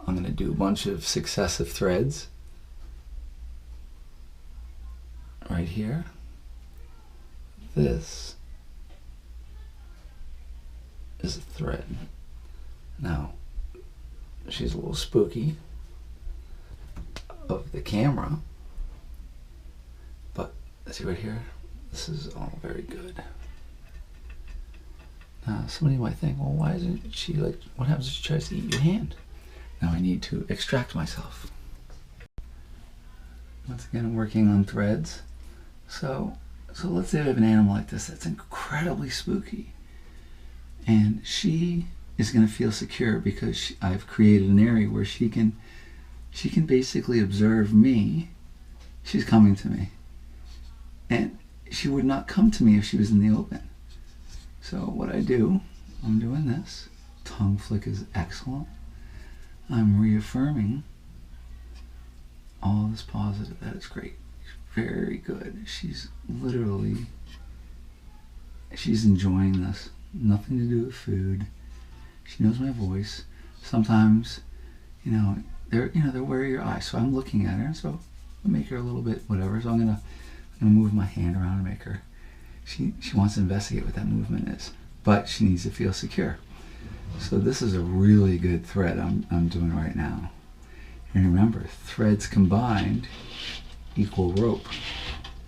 I'm going to do a bunch of successive threads right here. This is a thread. Now, she's a little spooky of the camera, but see right here, this is all very good. Now, somebody might think, well, why isn't she like, what happens if she tries to eat your hand? Now I need to extract myself. Once again, I'm working on threads. So let's say I have an animal like this that's incredibly spooky, and she is going to feel secure because I've created an area where she can basically observe me. She's coming to me, and she would not come to me if she was in the open. So what I do, I'm doing this. Tongue flick is excellent. I'm reaffirming all this positive. That is great. Very good. She's enjoying this. Nothing to do with food. She knows my voice. Sometimes, they're wary of your eyes. So I'm looking at her. So I make her a little bit whatever. So I'm gonna move my hand around and make her. She wants to investigate what that movement is, but she needs to feel secure. So this is a really good thread I'm doing right now. And remember, threads combined equal rope.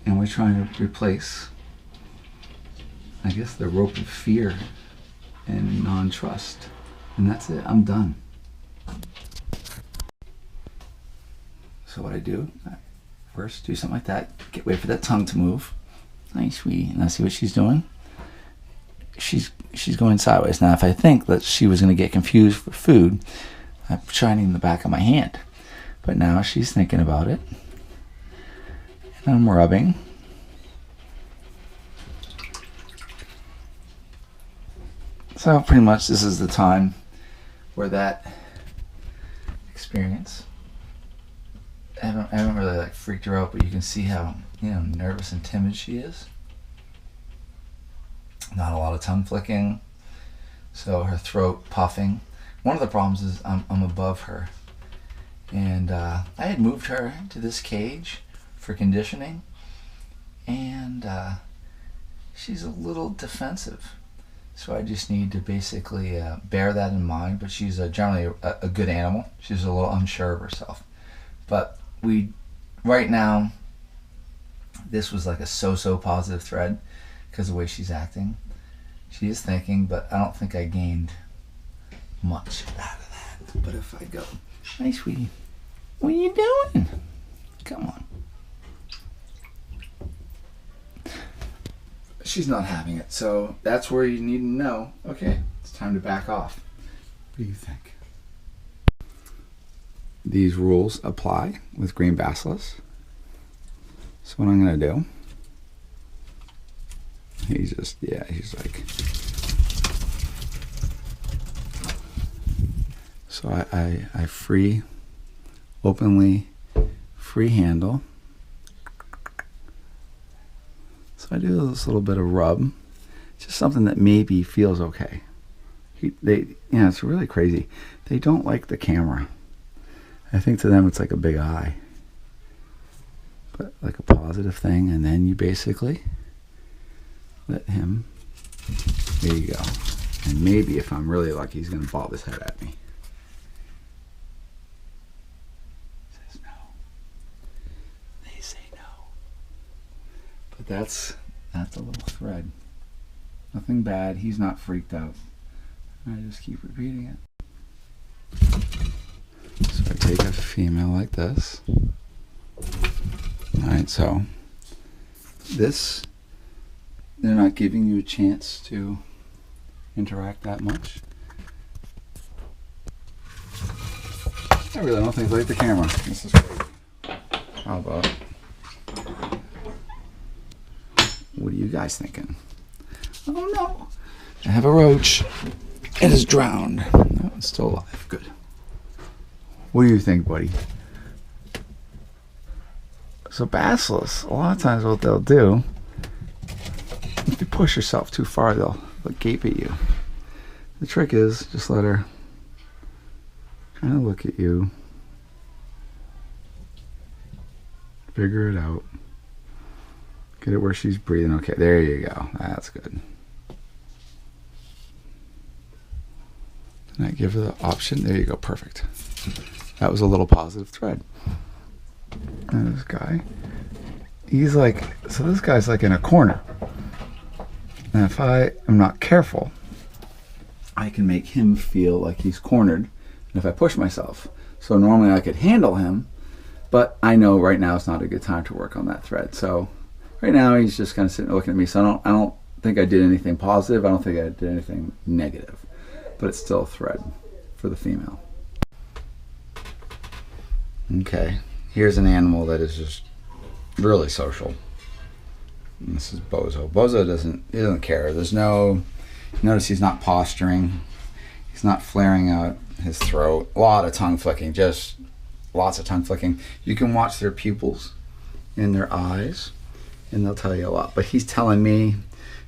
And we're trying to replace, I guess, the rope of fear and non-trust. And that's it, I'm done. So what I do, I first do something like that, wait for that tongue to move. Nice, sweetie. Now see what she's doing? She's going sideways. Now if I think that she was going to get confused for food, I'm shining the back of my hand. But now she's thinking about it. And I'm rubbing. So pretty much this is the time where that experience, I haven't really like freaked her out, but you can see how nervous and timid she is. Not a lot of tongue flicking, so her throat puffing. One of the problems is I'm above her, and I had moved her to this cage for conditioning, and she's a little defensive. So I just need to basically bear that in mind. But she's generally a good animal. She's a little unsure of herself. But right now, this was like a so-so positive thread because of the way she's acting. She is thinking, but I don't think I gained much out of that. But if I go, hey sweetie, what are you doing? Come on. She's not having it, so that's where you need to know, okay, it's time to back off. What do you think? These rules apply with green basilis. So what I'm going to do, he's like, so I openly free handle. So I do this little bit of rub, just something that maybe feels okay. It's really crazy. They don't like the camera. I think to them it's like a big eye, but like a positive thing. And then you basically let him, there you go. And maybe if I'm really lucky, he's going to bob his head at me. He says no. They say no. But that's a little thread. Nothing bad. He's not freaked out. I just keep repeating it. So I take a female like this. Alright, so this, they're not giving you a chance to interact that much. I really don't think they like the camera. This is great. How about it? What are you guys thinking? Oh no! I have a roach. It is drowned. No, it's still alive. Good. What do you think, buddy? So basilis, a lot of times what they'll do, if you push yourself too far, they'll gape at you. The trick is just let her Kind of look at you. Figure it out. Get it where she's breathing. Okay, there you go. That's good. And I give her the option. There you go. Perfect. That was a little positive thread. And this guy, he's like, so this guy's like in a corner. And if I am not careful, I can make him feel like he's cornered. And if I push myself. So normally I could handle him, but I know right now it's not a good time to work on that thread. So right now he's just kind of sitting looking at me. So I don't think I did anything positive. I don't think I did anything negative. But it's still a thread for the female. Okay, here's an animal that is just really social. And this is Bozo. Bozo doesn't care. There's no, notice he's not posturing. He's not flaring out his throat. A lot of tongue flicking, just lots of tongue flicking. You can watch their pupils in their eyes and they'll tell you a lot. But he's telling me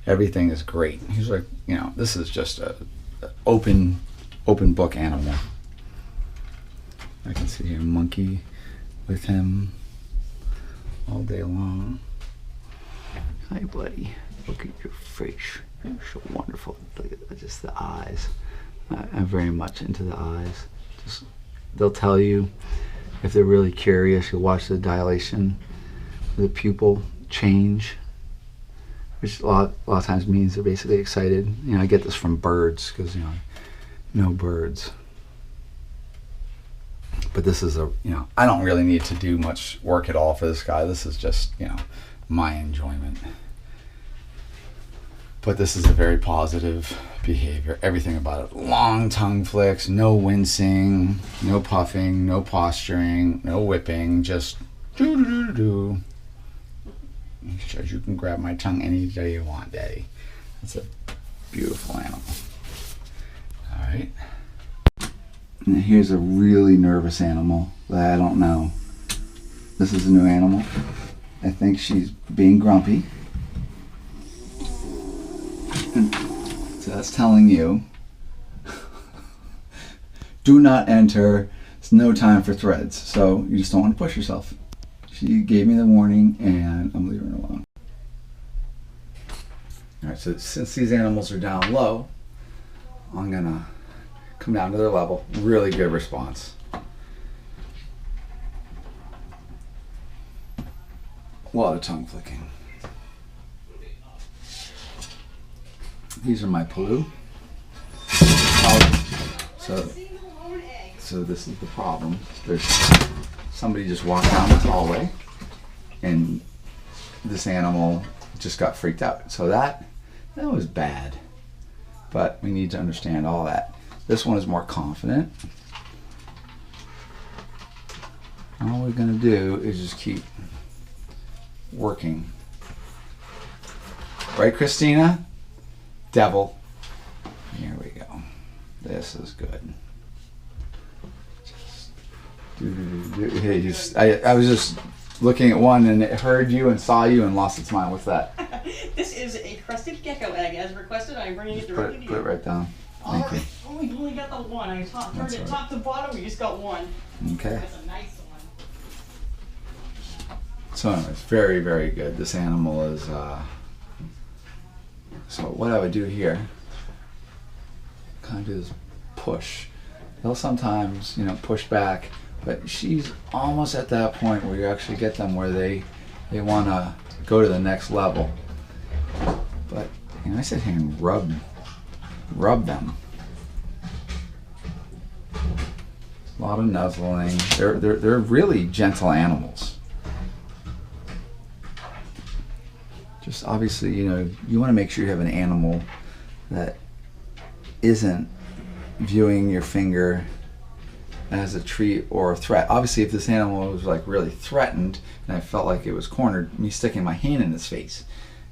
everything is great. He's like, you know, this is just a open book animal. I can see him monkey with him all day long. Hi, buddy. Look at your face. You're so wonderful. Look at just the eyes. I'm very much into the eyes. Just, they'll tell you if they're really curious. You'll watch the dilation, the pupil change, which a lot of times means they're basically excited. You know, I get this from birds because, you know, no birds. But this is I don't really need to do much work at all for this guy. This is just, my enjoyment. But this is a very positive behavior. Everything about it. Long tongue flicks, no wincing, no puffing, no posturing, no whipping, just do-do-do-do-do. He says you can grab my tongue any day you want, Daddy. That's a beautiful animal. All right. And here's a really nervous animal that I don't know. This is a new animal. I think she's being grumpy. So that's telling you, do not enter. It's no time for threads. So you just don't want to push yourself. She gave me the warning and I'm leaving her alone. All right, so since these animals are down low, I'm gonna come down to their level. Really good response. A lot of tongue flicking. These are my Palu. So this is the problem. There's somebody just walked down this hallway and this animal just got freaked out. So that was bad. But we need to understand all that. This one is more confident. All we're gonna do is just keep working. Right, Christina? Devil. Here we go. This is good. Just I was just looking at one and it heard you and saw you and lost its mind. What's that? This is a crusted gecko egg as requested. I'm bringing it directly to you. Put it right down. Thank you. Oh, we only got the one. I turned it top to bottom. We just got one. Okay. That's a nice one. So anyways, very, very good. This animal is, so what I would do here, kind of do this push. They'll sometimes, push back, but she's almost at that point where you actually get them where they want to go to the next level. But, I sit here and rub them. A lot of nuzzling. They're really gentle animals. Just obviously, you want to make sure you have an animal that isn't viewing your finger as a treat or a threat. Obviously, if this animal was like really threatened and I felt like it was cornered, me sticking my hand in its face,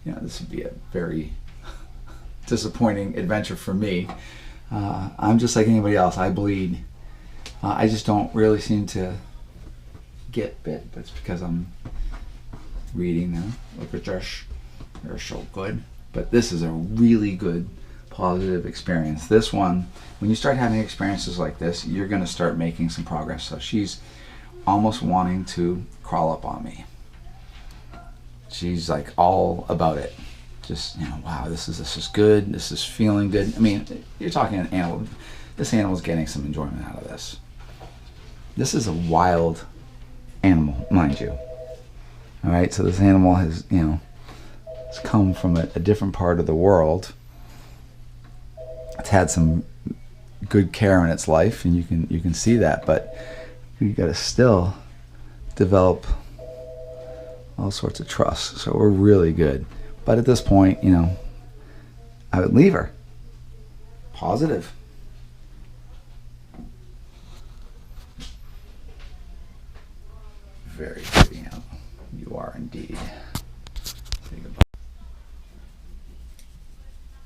this would be a very disappointing adventure for me. I'm just like anybody else. I bleed. I just don't really seem to get bit, but it's because I'm reading them. Look at this. They're so good. But this is a really good positive experience. This one, when you start having experiences like this, you're going to start making some progress. So she's almost wanting to crawl up on me. She's like all about it. Just, you know, wow, this is good. This is feeling good. I mean, you're talking an animal. This animal's getting some enjoyment out of this. This is a wild animal, mind you. All right, so this animal has, you know, has come from a different part of the world. It's had some good care in its life, and you can see that, but you got to still develop all sorts of trust. So we're really good. But at this point, you know, I would leave her. Positive. Very good, you know. You are indeed. Say goodbye.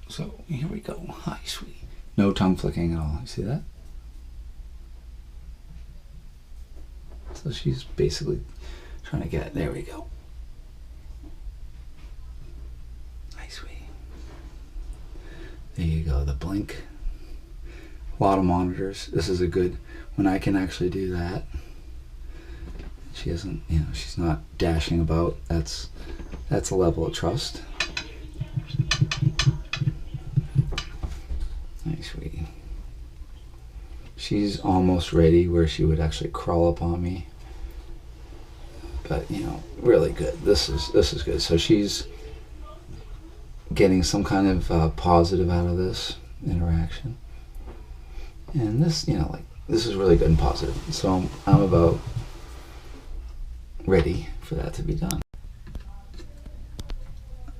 So here we go. Hi, sweetie. No tongue flicking at all. You see that? So she's basically trying to get, there we go. Hi, sweetie. There you go, the blink. A lot of monitors. This is a good, when I can actually do that. She isn't, you know, she's not dashing about. That's a level of trust. Nice, sweetie. She's almost ready where she would actually crawl up on me. But, you know, really good. This is good. So she's getting some kind of positive out of this interaction. And this, you know, like, this is really good and positive. So I'm about ready for that to be done.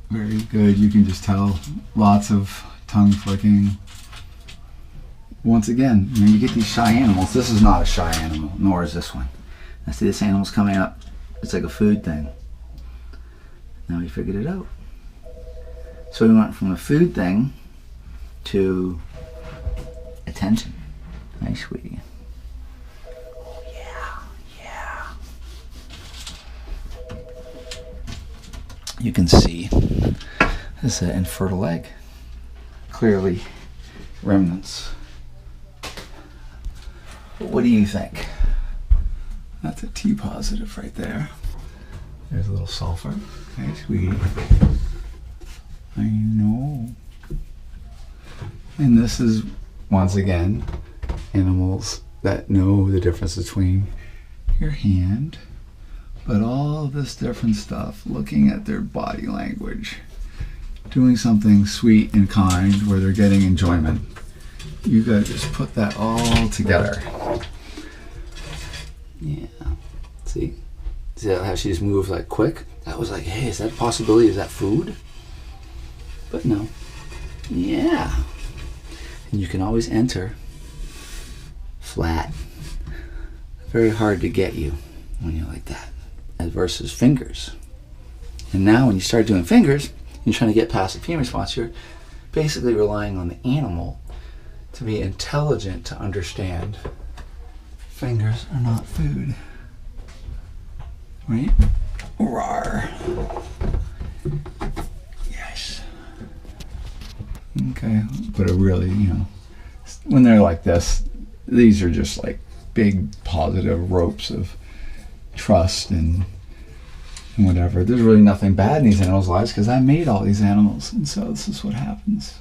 Very good. You can just tell lots of tongue flicking. Once again, when you get these shy animals, this is not a shy animal, nor is this one. I see this animal's coming up. It's like a food thing. Now we figured it out. So we went from a food thing to attention. Nice, sweetie. Oh, yeah, yeah. You can see this is an infertile egg. Clearly remnants. But what do you think? That's a T positive right there. There's a little sulfur. Okay, sweetie. I know. And this is, once again, animals that know the difference between your hand, but all this different stuff, looking at their body language, doing something sweet and kind where they're getting enjoyment. You gotta just put that all together. Yeah. See that how she just moved like quick? That was like, hey, is that a possibility? Is that food? But no. Yeah. And you can always enter flat. Very hard to get you when you're like that. As versus fingers. And now when you start doing fingers, you're trying to get past the pain response, you're basically relying on the animal to be intelligent to understand fingers are not food. Right? Rawr. Yes. Okay, but it really, you know, when they're like this, these are just like big positive ropes of trust and whatever. There's really nothing bad in these animals' lives because I made all these animals, and so this is what happens.